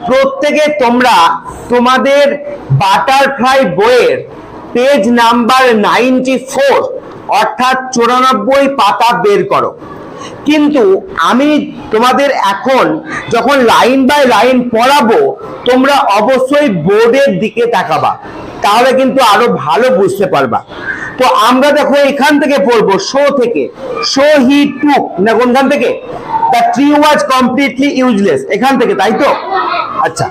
প্রত্যেকে তোমরা তোমাদের বাটারফ্লাই বইয়ের পেজ নাম্বার 94 অর্থাৎ 94 পাতা বের করো। কিন্তু আমি তোমাদের এখন যখন লাইন বাই লাইন পড়াবো তোমরা অবশ্যই বোর্ডের দিকে তাকাবা, তাহলে কিন্তু আরো ভালো বুঝতে পারবা। তো আমরা দেখো এখান থেকে পড়বো শো থেকে, শো হি টুক না কোনখান থেকে, the tree was completely useless, এখান থেকে, তাই তো? আচ্ছা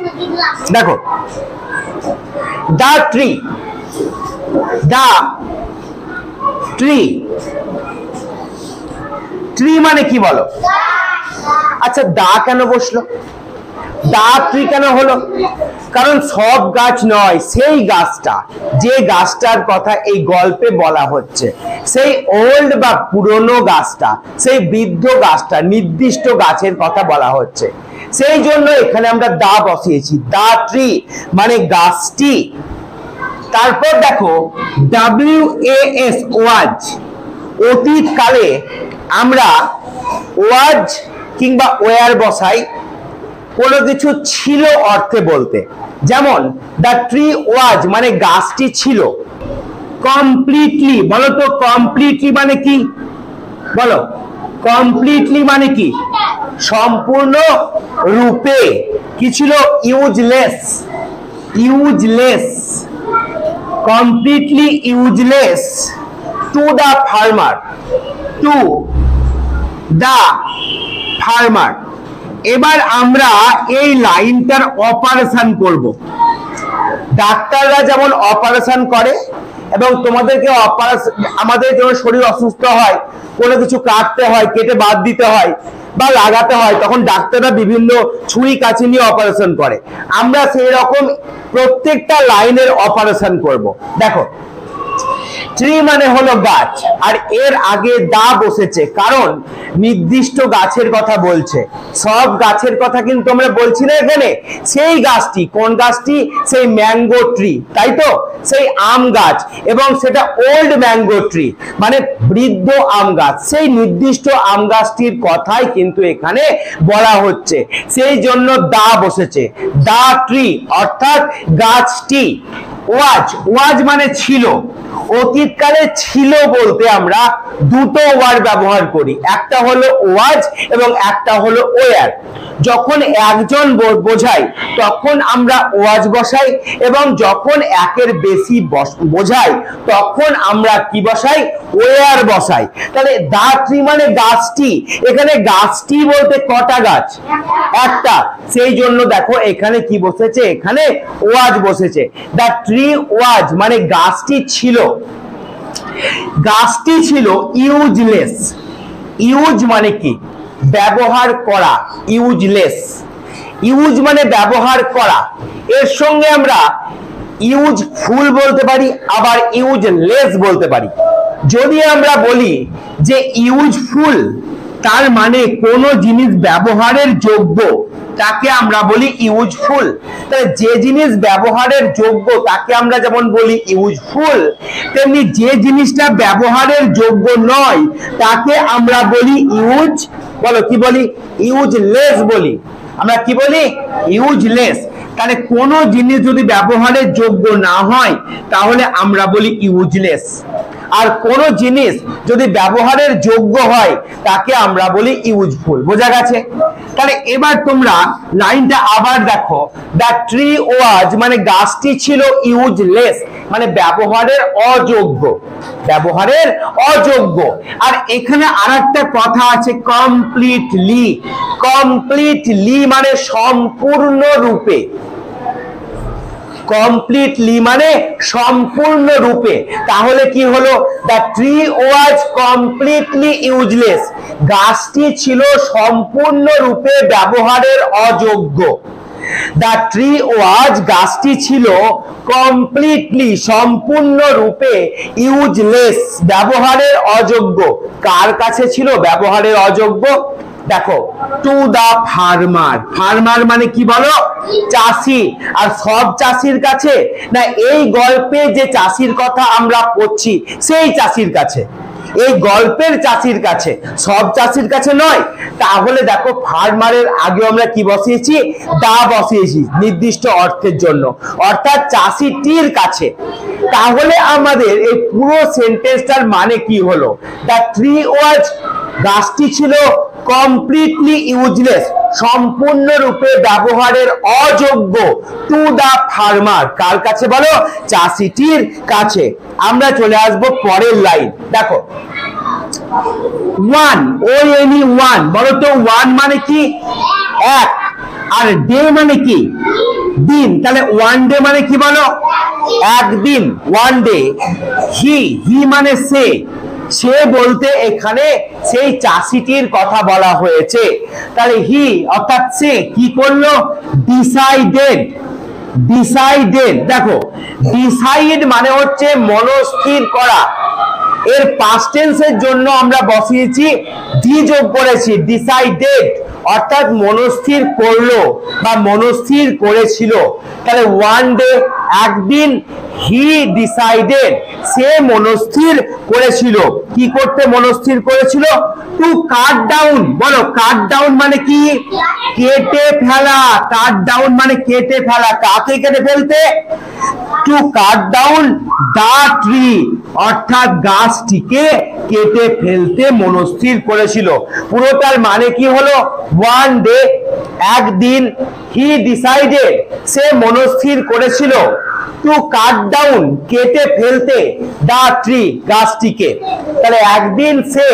দেখো, the tree, the tree, tree মানে কি বলো? আচ্ছা দা কেন বসলো, দা ট্রি কেন হলো? কারণ সব গাছ নয়, সেই গাছটা, যে গাছটার কথা এই গল্পে বলা হচ্ছে, সেই ওল্ড বা পুরনো গাছটা, সেই বৃদ্ধ গাছটা, নির্দিষ্ট গাছের কথা বলা হচ্ছে, সেই জন্য এখানে আমরা দা বসিয়েছি। দা ট্রি মানে গাছটি। তারপর দেখো WAS ওয়াজ, অতীতকালে আমরা ওয়াজ কিংবা ওয়ার বসাই কোনো কিছু ছিল অর্থে বলতে। যেমন দ্য ট্রি ওয়াজ মানে গাছটি ছিল। কমপ্লিটলি বলো তো, কমপ্লিটলি মানে কি বলো? কমপ্লিটলি মানে কি? সম্পূর্ণ রূপে। কি ছিল? Useless, useless, completely useless to the farmer, to the farmer. এবার আমরা এই লাইনটার অপারেশন করব। ডাক্তাররা যেমন অপারেশন করে এবং তোমাদেরকে অপারেশন, আমাদের যখন শরীর অসুস্থ হয়, কোনো কিছু কাটতে হয়, কেটে বাদ দিতে হয় বা লাগাতে হয়, তখন ডাক্তাররা বিভিন্ন ছুরি কাঁচি নিয়ে অপারেশন করে। আমরা সেই রকম প্রত্যেকটা লাইনের অপারেশন করব। দেখো ট্রি মানে হলো গাছ, আর এর আগে দা বসেছে কারণ নির্দিষ্ট গাছের কথা বলছে। সব গাছের কথা কিন্তু আমরা বলছি না এখানে। সেই গাছটি, কোন গাছটি? সেই ম্যাঙ্গো ট্রি, তাই তো? সেই আম গাছ, এবং সেটা ওল্ড ম্যাঙ্গো ট্রি মানে বৃদ্ধ আম গাছ, সেই নির্দিষ্ট আম গাছটির কথাই কিন্তু এখানে বলা হচ্ছে, সেই জন্য দা বসেছে। দা ট্রি অর্থাৎ গাছটি। ওয়াজ, ওয়াজ মানে ছিল। অতীতকালে ছিল বলতে আমরা দুটো ওয়ার্ড ব্যবহার করি, একটা হলো ওয়াজ এবং একটা হলো ওয়ার। যখন একজন বোঝাই তখন আমরা ওয়াজ বসাই, এবং যখন একের বেশি বোঝাই তখন আমরা কি বসাই? ওয়ার বসাই। তাহলে দা ট্রি মানে গাছটি। এখানে গাছটি বলতে কটা গাছ? একটা, সেই জন্য দেখো এখানে কি বসেছে? এখানে ওয়াজ বসেছে। দা ট্রি ওয়াজ মানে গাছটি ছিল। গাছটি ছিল ইউজলেস। ইউজ মানে কি? ব্যবহার করা, ইউজলেস। ইউজ মানে ব্যবহার করা। এর সঙ্গে আমরা ইউজফুল বলতে পারি, আবার ইউজলেস বলতে পারি। যদি আমরা বলি যে ইউজফুল, তার মানে কোনো জিনিস ব্যবহারের যোগ্য, তাকে আমরা বলি ইউজফুল। তাহলে যে জিনিস ব্যবহারের যোগ্য তাকে আমরা যেমন বলি ইউজফুল, তেমনি যে জিনিসটা ব্যবহারের যোগ্য নয় তাকে আমরা বলি ইউজ, বলো কি বলি? ইউজলেস বলি। আমরা কি বলি? ইউজলেস। তাহলে কোনো জিনিস যদি ব্যবহারের যোগ্য না হয় তাহলে আমরা বলি ইউজলেস, আর কোনো জিনিস যদি ব্যবহারের যোগ্য হয় তাকে আমরা বলি ইউজফুল। বোঝা গেছে? তাহলে এবার তোমরা লাইনটা আবার দেখো। দ্য ট্রি ওয়াজ মানে গাছটি ছিল ইউজলেস মানে ব্যবহারের অযোগ্য, ব্যবহারের অযোগ্য। আর এখানে আরেকটা কথা আছে, কমপ্লিটলি। কমপ্লিটলি মানে সম্পূর্ণরূপে। কমপ্লিটলি মানে সম্পূর্ণরূপে। তাহলে কি হলো? The tree was completely useless, গাছটি ছিল সম্পূর্ণরূপে ব্যবহারের অযোগ্য। দ্য ট্রি ওয়াজ গাছটি ছিল কমপ্লিটলি সম্পূর্ণরূপে ইউজলেস ব্যবহারের অযোগ্য। কার কাছে ছিল ব্যবহারের অযোগ্য? দেখো টু দা ফার্মার। ফার্মার মানে কি বলো? চাষি। আর সব চাষির কাছে না, এই গল্পে যে চাষির কথা আমরা পড়ছি সেই চাষির কাছে। এই গল্পের চাষির কাছে, সব চাষির কাছে নয়। তাহলে দেখো ফার্মারের আগে আমরা কি বসিয়েছি, দা বসিয়েছি নির্দিষ্ট অর্থের জন্য, অর্থাৎ চাষিটির কাছে। তাহলে আমাদের এই পুরো সেন্টেন্সটার মানে কি হলো, দ্য ট্রি ওয়াজ, গাছটি ছিল কমপ্লিটলি ইউজলেস, সম্পূর্ণরূপে ব্যবহারের অযোগ্য, টু দা ফার্মার, কার কাছে বলো, চাষিটির কাছে। আমরা চলে আসবো পরের লাইন, দেখো ওয়ান, ওয়ান বলো তো, ওয়ান মানে কি, এক, আর ডে মানে কি, দিন, তাহলে ওয়ান ডে মানে কি বলো, একদিন, ওয়ান ডে। হি, হি মানে সে, সে বলতে এখানে সেই চাষিটির কথা বলা হয়েছে। তাহলে হি অর্থাৎ সে কি করলো, ডিসাইডেড, ডিসাইডেড। দেখো ডিসাইড মানে হচ্ছে মনস্থির করা, এর পাস্ট টেন্সের জন্য আমরা বসিয়েছি ডি যোগ করেছি, ডিসাইডেড অর্থাৎ মনস্থির করলো বা মনস্থির করেছিল। তাহলে ওয়ান ডে একদিন, হি ডিসাইডেড সে মনস্থির করেছিল, কি করতে মনস্থির করেছিল, টু কাট ডাউন, বলো কাট ডাউন মানে কি, কেটে ফেলা, কাট ডাউন মানে কেটে ফেলা, কাকে কেটে ফেলতে, to cut down the tree অর্থাৎ গাছটিকে কেটে ফেলতে মনস্থির করেছিল। পুরোটার মানে কি হলো, ওয়ান ডে একদিন, হি ডিসাইডেড সে মনস্থির করেছিল, টু কাট ডাউন কেটে ফেলতে, দা ট্রি গাছটিকে। তাহলে একদিন সে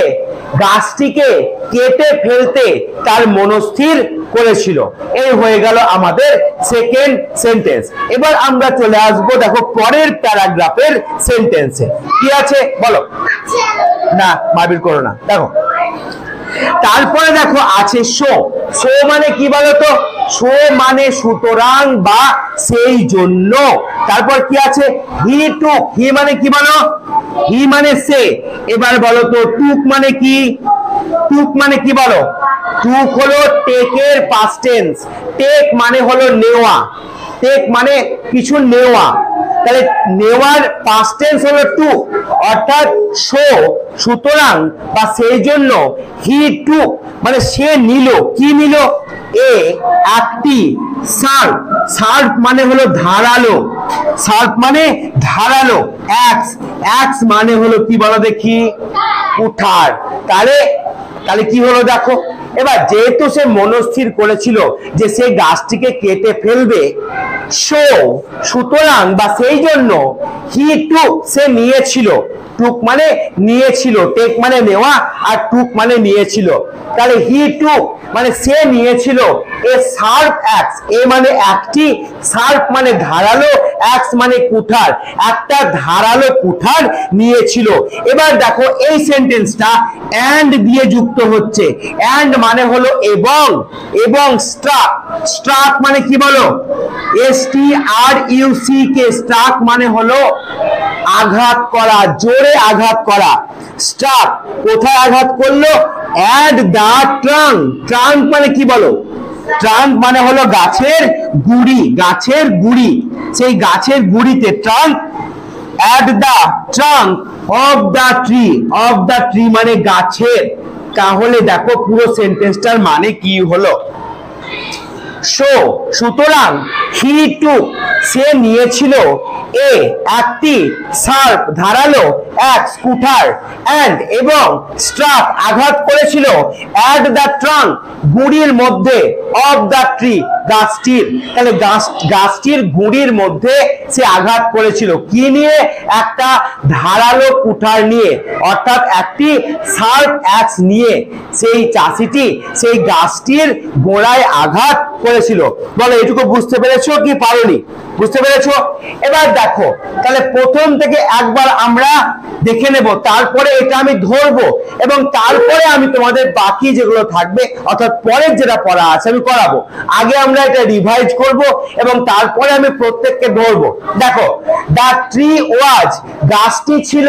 গাছটিকে কেটে ফেলতে তার মনস্থির করেছিল। এই হয়ে গেল আমাদের সেকেন্ড সেন্টেন্স। এবার আমরা চলে আসবো দেখো পরের প্যারাগ্রাফের সেন্টেন্সে কি আছে বলো, না মারবির করো না। দেখো তারপরে দেখো আছে শো, শো মানে কি বলতো, শো মানে সুতরাং বা সেই জন্য। তারপর কি আছে, হি টুক, হি মানে কি বলো, হি মানে সে। এবার বলো তো টুক মানে কি, টুক মানে কি বলো, টুক হলো টেকের পাস্ট টেন্স, টেক মানে হলো নেওয়া, টেক মানে কিছু নেওয়া, তাহলে নেওয়ার পাস্ট টেন্স হলো টু, অর্থাৎ শো সুতরাং বা সেই জন্য, হি টুক মানে সে নিল, কি নিল, এ একটি শার্প, শার্প মানে হলো ধারালো, শার্প মানে ধারালো, এক্স, এক্স মানে হলো কি বলো দেখি, কুঠার। তাহলে তাহলে কি হলো দেখো, এবার যেহেতু সে মনস্থির করেছিল যে সে গাছটিকে কেটে ফেলবে, সো সুতরাং বা সেই জন্য, হি টুক সে নিয়েছিল, টুক মানে নিয়েছিল, টেক মানে নেওয়া আর টুক মানে নিয়েছিল। তাহলে হি টুক মানে সে নিয়েছিল, এ শার্প অ্যাক্স, এ মানে একটি, শার্প মানে ধারালো, অ্যাক্স মানে কুঠার, একটা ধারালো কুঠার নিয়েছিল। এবার দেখো এই সেন্টেন্সটা এন্ড দিয়ে যুক্ত হচ্ছে, এন্ড মানে হলো এবং, এবং স্ট্রাক, স্ট্রাক মানে কি বলো, STRUCK, স্ট্রাক মানে হলো আঘাত করা, জোরে আঘাত করা। স্ট্রাক কোথায় আঘাত করলো, অ্যাট দা ট্রাঙ্ক, ট্রাঙ্ক মানে কি বলো, ট্রাঙ্ক মানে হলো গাছের গুড়ি, গাছের গুড়ি, সেই গাছের গুড়িতে, trunk, at the trunk of the tree, of the tree মানে গাছের। তাহলে দেখো পুরো সেন্টেন্সটার মানে কি হলো, শো সুতরাং, হি টুক সে নিয়েছিল, এ একটি, শার্প ধারালো, এক্স কুঠার, এন্ড এবং, স্ট্রাক আঘাত করেছিল, অ্যাট দা ট্রাঙ্ক গুড়ির মধ্যে, অফ দা ট্রি গাছটির। তাহলে গাছটির গুড়ির মধ্যে সে আঘাত করেছিল কি নিয়ে, একটা ধারালো কুঠার নিয়ে, অর্থাৎ একটি শার্প অ্যাক্স নিয়ে সেই চাষিটি সেই গাছটির গোড়ায় আঘাত করেছিল। বলো এটুকু বুঝতে পেরেছো কি পারোনি, বুঝতে পেরেছো? এবার দেখো তাহলে প্রথম থেকে একবার আমরা দেখে নেব, তারপরে এটা আমি ধরবো এবং তারপরে আমি তোমাদের বাকি যেগুলো থাকবে অর্থাৎ পরের যেটা পড়া আছে আমি করাবো। আগে আমরা এটা রিভাইজ করব এবং তারপরে আমি প্রত্যেককে ধরবো। দেখো, দা ট্রি ওয়াজ গাছটি ছিল,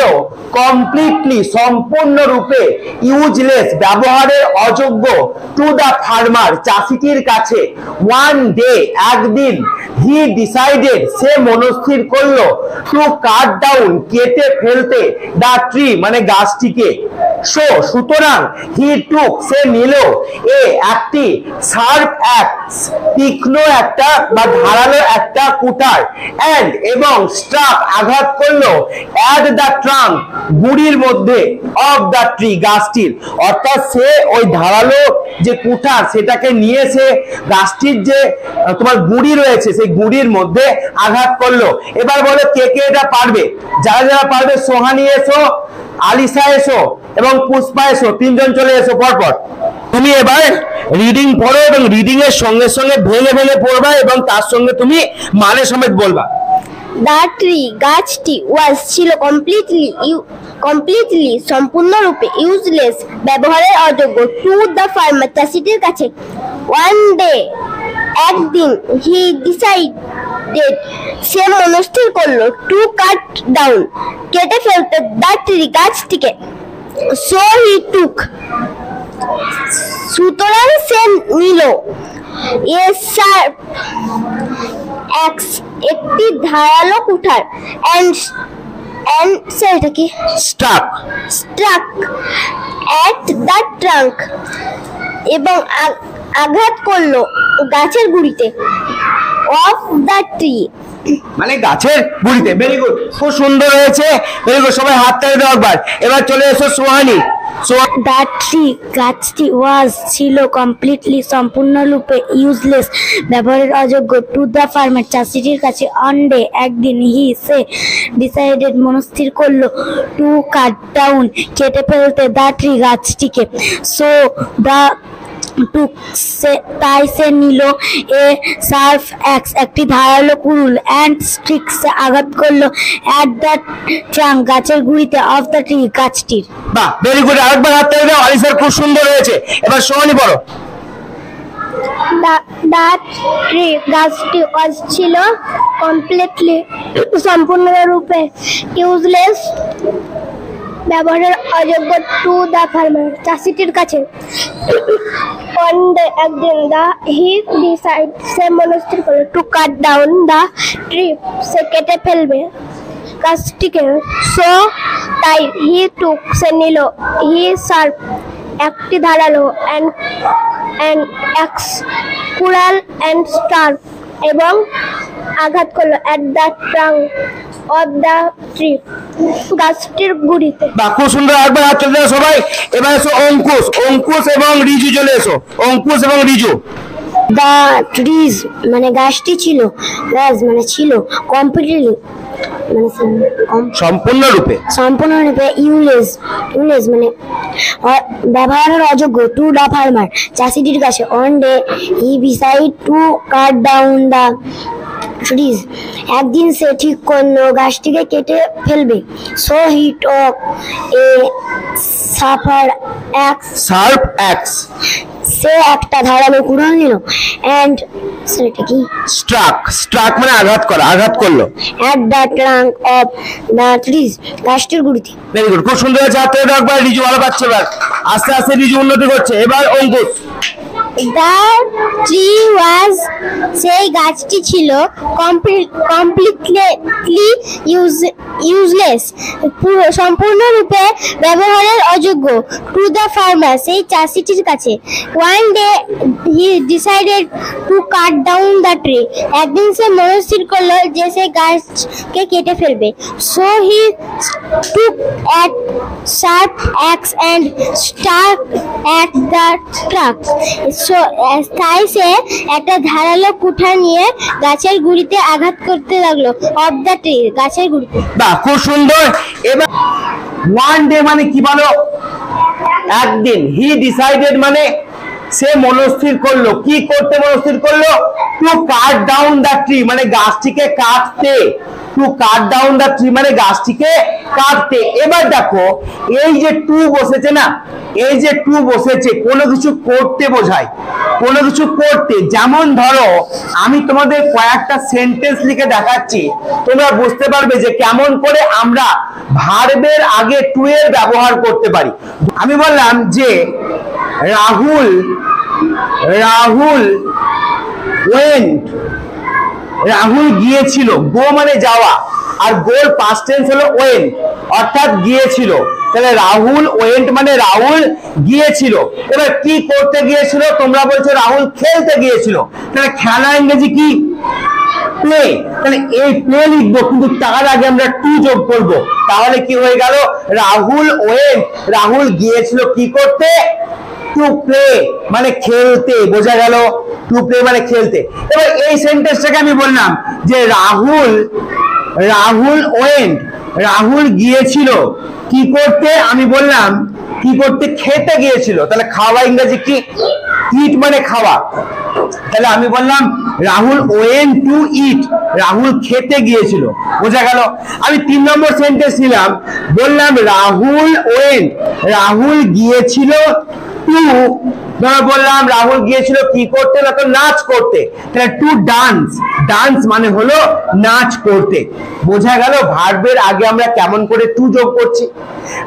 কমপ্লিটলি সম্পূর্ণরূপে, ইউজলেস ব্যবহারের অযোগ্য, টু দা ফার্মার চাষিটির কাছে, ওয়ান ডে একদিন, হি ডিসাইডেড সে মনস্থির করলো টু কাট ডাউন কেটে ফেলতে দা ট্রি মানে গাছটিকে। সো সুতরাং হি টুক সে নিল একটি শার্প অ্যাক্স তীক্ষ্ণ একটা বা ধারালো একটা কুঠার এন্ড এবং স্ট্রাক আঘাত করলো অ্যাট দা ট্রাঙ্ক গুড়ির মধ্যে অফ দা ট্রি গাছটির। অর্থাৎ সে ওই ধারালো যে কুঠার সেটাকে নিয়ে সে গাছটির যে তোমার গুড়ি রয়েছে সেই গুড়ির মধ্যে আঘাত করলো। এবার বলো কে কে এটা পারবে? যারা যারা পারবে সোহানি এসো, আলিশা এসো এবং পুষ্পা এসো, তিনজন চলে এসো পরপর। তুমি এবার রিডিং পড়ো এবং রিডিং এর সঙ্গে সঙ্গে ভেঙে ভেঙে পড়বা এবং তার সঙ্গে তুমি মানে সমেত বলবা। The tree গাছটি was ছিল কমপ্লিটলি সম্পূর্ণরূপে ইউজলেস ব্যবহারের অযোগ্য টু দ্য ফার্মার চাষিটির কাছে। one day একদিন he decided সে মনস্থির করলো টু কাট ডাউন কেটে ফেলতে দ্য ট্রি গাছটিকে। so he took সুতরাং সে নিল a sharp axe একটি ধারালো কুঠার and সেটা কি স্ট্রাক at the trunk এবং আঘাত করলো গাছের গুড়িতে of the tree মানে গাছের গুড়িতে। ভেরি গুড, খুব সুন্দর হয়েছে, ভেরি গুড। সবাই হাত তালি দাও একবার। এবার চলে এসো সোহানি। The tree গাছটি was ছিল কমপ্লিটলি সম্পূর্ণরূপে ইউজলেস ব্যবহারের অযোগ্য টু দ্য ফার্মার চাষিটির কাছে। অন ডে একদিন সে ডিসাইডেড মনস্থির করলো টু কাট ডাউন কেটে ফেলতে দ্য ট্রি গাছটিকে। সো দ্য তাই সে নিল এ শার্প অ্যাক্স একটি ধারালো কুড়ুল অ্যান্ড স্ট্রিক্স আঘাত করলো অ্যাট দ্য ট্রাঙ্ক গাছের গুড়িতে অফ দ্য ট্রি গাছটির। বাহ, ভেরি গুড। আরেকবার হাত তালি দাও। আলিশার খুব সুন্দর হয়েছে। এবার সোহানি পড়ো। দ্য ট্রি গাছটি ছিল কমপ্লিটলি সম্পূর্ণরূপে ইউজলেস ব্যবহারের অযোগ্য টু দ্য ফার্মার চাষিটির কাছে। one day একদিন হি ডিসাইড সে মনস্থির করলো to cut down the tree সে কেটে ফেলবে গাছটিকে। সো তাই হি টুক সে নিল হি শার্প একটি ধারালো অ্যান্ড অ্যাক্স কুড়াল অ্যান্ড স্টার এবং আঘাত করলো at the trunk of the tree গাছটির গুড়িতে। বাহ, খুব সুন্দর। একবার হাত তুলে দাও সবাই। এবার এসো অঙ্কুশ এবং রিজু চলে এসো। অঙ্কুশ এবং রিজু। দ্য ট্রিজ মানে গাছটি ছিল মানে ছিল কমপ্লিটলি মানে সম্পূর্ণরূপে ইউজলেস মানে ব্যবহারের অযোগ্য টু দ্য ফার্মার চাষিটির কাছে। On day he decide to cut down the trees একদিন সে ঠিক করলো গাছটিকে কেটে ফেলবে। সো হি টক এ শার্প অ্যাক্স সে একটা ধারালো কুড়াল নিল অ্যান্ড সেটা কি স্ট্রাক মানে আঘাত করলো at the trunk of the trees গাছটির গুড়িতে। ভেরি গুড, খুব সুন্দর হয়েছে। হাতে একবার রিজু ভালো পাচ্ছে। এবার আস্তে আস্তে রিজু উন্নতি করছে। এবার অঙ্কুশ। দ্য ট্রি ওয়াজ সেই গাছটি ছিল কমপ্লিটলি ইউজলেস সম্পূর্ণরূপে ব্যবহারের অযোগ্য টু দ্য ফার্মার সেই চাষিটির কাছে। One day he decided to cut down the tree একদিন সে মনস্থির করলো যে সে গাছকে কেটে ফেলবে। So he took at sharp axe and stuck at the trunk তাই সে একটা ধারালো কুঠা নিয়ে গাছের গুড়িতে আঘাত করতে লাগলো অফ দ্য ট্রি গাছের গুড়িতে। বাহ, খুব সুন্দর। এবার ওয়ান ডে মানে কি বলো? একদিন। হি ডিসাইডেড মানে সে মনস্থির করলো। কি করতে মনস্থির করলো? To cut down the tree মানে গাছটিকে কাটতে। Two cut down the tree মানে গাছটিকে কাটতে। এবার দেখো এই যে টু বসেছে না, এই যে টু বসেছে কোনো কিছু করতে বোঝায়, কোনো কিছু করতে। যেমন ধরো আমি তোমাদের কয়েকটা সেন্টেন্স লিখে দেখাচ্ছি, তোমরা বুঝতে পারবে যে কেমন করে আমরা ভার্বের আগে টু এর ব্যবহার করতে পারি। আমি বললাম যে রাহুল went রাহুল গিয়েছিল, গো মানে যাওয়া, আর গোর পাস্ট টেন্স হলো ওয়েন্ট, অর্থাৎ গিয়েছিল। তাহলে রাহুল ওয়েন্ট মানে রাহুল গিয়েছিল। এবার কি করতে গিয়েছিল? তোমরা বলছো রাহুল খেলতে গিয়েছিল, তাহলে খেলা ইংরেজি কি? প্লে। তাহলে এই প্লে লিখবো, কিন্তু তার আগে আমরা টু যোগ করব। তাহলে কি হয়ে গেল? রাহুল ওয়েন্ট, রাহুল গিয়েছিল কি করতে? টু প্লে মানে খেলতে। বোঝা গেল? টু প্লে মানে খেলতে। এবার এই সেন্টেন্সটাকে আমি বললাম যে রাহুল ওয়েন্ট, রাহুল গিয়েছিল কি করতে? আমি বললাম কি করতে? খেতে গিয়েছিল। তাহলে খাওয়া ইংরেজি কি? ইট মানে খাওয়া। তাহলে আমি বললাম রাহুল ওয়েন্ট টু ইট, রাহুল খেতে গিয়েছিল। বোঝা গেল? আমি 3 নম্বর সেন্টেন্স নিলাম, বললাম রাহুল ওয়েন্ট, রাহুল গিয়েছিল টু, বললাম রাহুল গিয়েছিল কি করতে? না তো নাচ করতে। তাহলে টু ডান্স, ডান্স মানে হলো নাচ করতে। বোঝা গেল ভার্বের আগে আমরা কেমন করে টু যোগ করছি?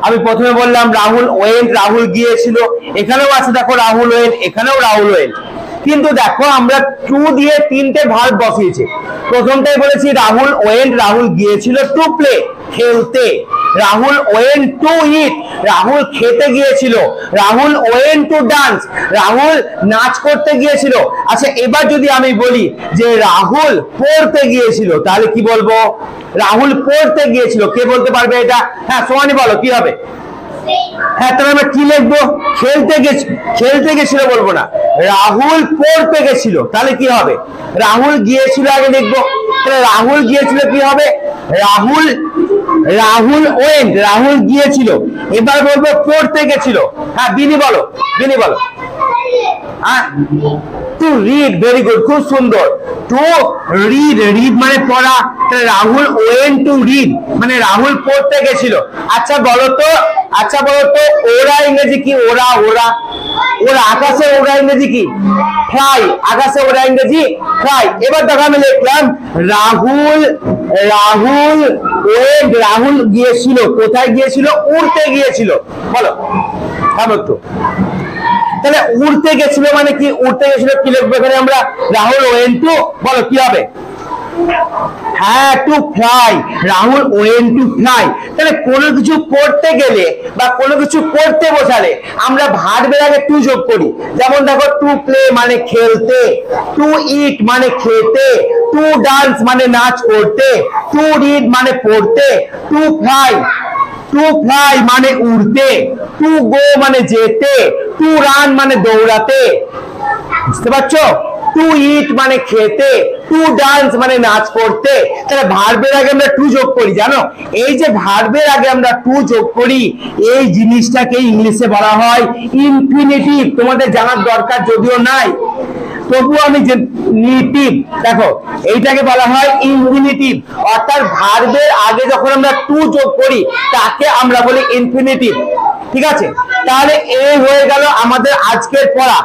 আমি প্রথমে বললাম রাহুল ওয়েন্ট, রাহুল গিয়েছিল, এখানেও আছে দেখো রাহুল ওয়েন্ট, এখানেও রাহুল ওয়েন্ট। কিন্তু দেখো আমরা টু দিয়ে 3টে ভার্ব বসিয়েছি। প্রথমটাই বলেছি রাহুল ওয়েন্ট, রাহুল গিয়েছিল টু প্লে, খেলতে। রাহুল ওয়েন্ট টু ইট, রাহুল খেতে গিয়েছিল। Rahul went to dance, Rahul নাচ করতে গিয়েছিল। আচ্ছা, এবার যদি আমি বলি যে রাহুল পড়তে গিয়েছিল, তাহলে কি বলবো? রাহুল পড়তে গিয়েছিল। কে বলতে পারবে এটা? হ্যাঁ, সোহানি বলো কি হবে? হ্যাঁ, তাহলে আমরা কি লিখবো? খেলতে গেছিল বলবো না, রাহুল পড়তে গেছিল। তাহলে কি হবে? রাহুল গিয়েছিল আগে লিখবো। তাহলে রাহুল গিয়েছিল কি হবে? রাহুল ওয়েন্ট, রাহুল গিয়েছিল। এবার বলবো পড়তে গেছিল। হ্যাঁ, বিনি বলো, বিনি বলো। টু রিড, ভেরি গুড, খুব সুন্দর। টু রিড, রিড মানে পড়া। তাহলে রাহুল ওয়েন্ট টু রিড মানে রাহুল পড়তে গেছিল। আচ্ছা বলো তো, ওরা ইংরেজি কি? ওরা আকাশে ওরা ইংরেজি কি? ফ্লাই। আকাশে ওরা ইংরেজি ফ্লাই। এবার দেখো আমি লিখলাম রাহুল ওয়েন্ট, রাহুল গিয়েছিল। কোথায় গিয়েছিল? উড়তে গিয়েছিল। বলো একটু। তাহলে উড়তে গেছিল মানে কি? উড়তে গেছিল কি লিখবো এখানে আমরা? রাহুল ওয়েন্ট টু, বলো কি হবে? হ্যাঁ, to fly, Rahul went to fly. তাহলে কোনো কিছু করতে গেলে বা কোনো কিছু করতে বোঝালে আমরা ভার্বের আগে টু যোগ করি। যেমন দেখো টু প্লে মানে খেলতে, টু ইট মানে খেতে, টু ডান্স মানে নাচ করতে, টু রিড মানে পড়তে, টু ফ্লাই মানে উড়তে, টু গো মানে যেতে, টু রান মানে দৌড়াতে। বুঝতে পারছো? টু ইট মানে খেতে, টু ডান্স মানে নাচ করতে। তাহলে ভার্বের আগে আমরা টু যোগ করি। জানো, এই যে ভার্বের আগে আমরা টু যোগ করি, এই জিনিসটাকে ইংলিশে বলা হয় ইনফিনিটিভ। তোমাদের জানার দরকার যদিও নাই, তবুও আমি যে নিটিভ, দেখো এইটাকে বলা হয় ইনফিনিটিভ। অর্থাৎ ভার্বের আগে যখন আমরা টু যোগ করি তাকে আমরা বলি ইনফিনিটিভ। ঠিক আছে? তাহলে এই হয়ে গেল আমাদের আজকের পড়া।